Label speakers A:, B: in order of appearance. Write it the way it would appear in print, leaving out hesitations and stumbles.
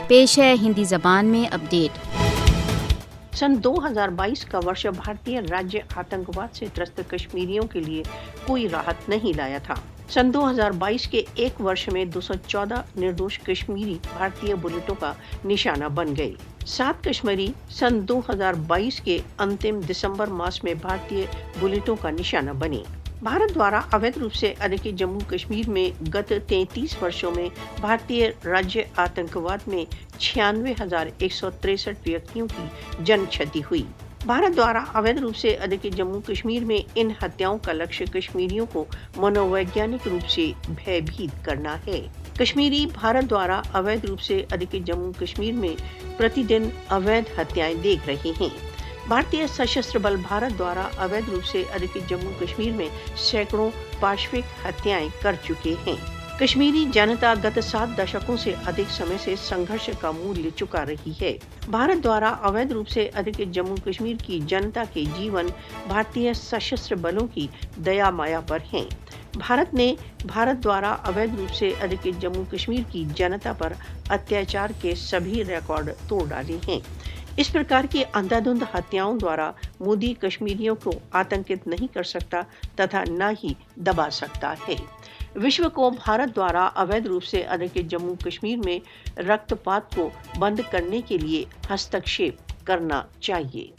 A: پیش ہے ہندی زبان میں اپڈیٹ۔
B: सन 2022 का वर्ष भारतीय राज्य आतंकवाद से त्रस्त कश्मीरियों के लिए कोई राहत नहीं लाया था। सन 2022 के एक वर्ष में 214 निर्दोष कश्मीरी भारतीय बुलेटों का निशाना बन गए। 7 कश्मीरी सन 2022 के अंतिम दिसंबर मास में भारतीय बुलेटों का निशाना बने। भारत द्वारा अवैध रूप से अधिकृत जम्मू कश्मीर में गत 33 वर्षों में भारतीय राज्य आतंकवाद में 96,163 व्यक्तियों की जन क्षति हुई। भारत द्वारा अवैध रूप से अधिकृत जम्मू कश्मीर में इन हत्याओं का लक्ष्य कश्मीरियों को मनोवैज्ञानिक रूप से भयभीत करना है। कश्मीरी भारत द्वारा अवैध रूप से अधिकृत जम्मू कश्मीर में प्रतिदिन अवैध हत्याएं देख रहे हैं। भारतीय सशस्त्र बल भारत द्वारा अवैध रूप से अधिकृत जम्मू कश्मीर में सैकड़ों पाशविक हत्याएं कर चुके हैं। कश्मीरी जनता गत 7 दशकों से अधिक समय से संघर्ष का मूल्य चुका रही है। भारत द्वारा अवैध रूप से अधिकृत जम्मू कश्मीर की जनता के जीवन भारतीय सशस्त्र बलों की दया माया पर हैं। भारत द्वारा अवैध रूप से अधिकृत जम्मू कश्मीर की जनता पर अत्याचार के सभी रिकॉर्ड तोड़ डाले हैं। इस प्रकार की अंधाधुंध हत्याओं द्वारा मोदी कश्मीरियों को आतंकित नहीं कर सकता तथा न ही दबा सकता है। विश्व को भारत द्वारा अवैध रूप से अधिकृत जम्मू कश्मीर में रक्तपात को बंद करने के लिए हस्तक्षेप करना चाहिए।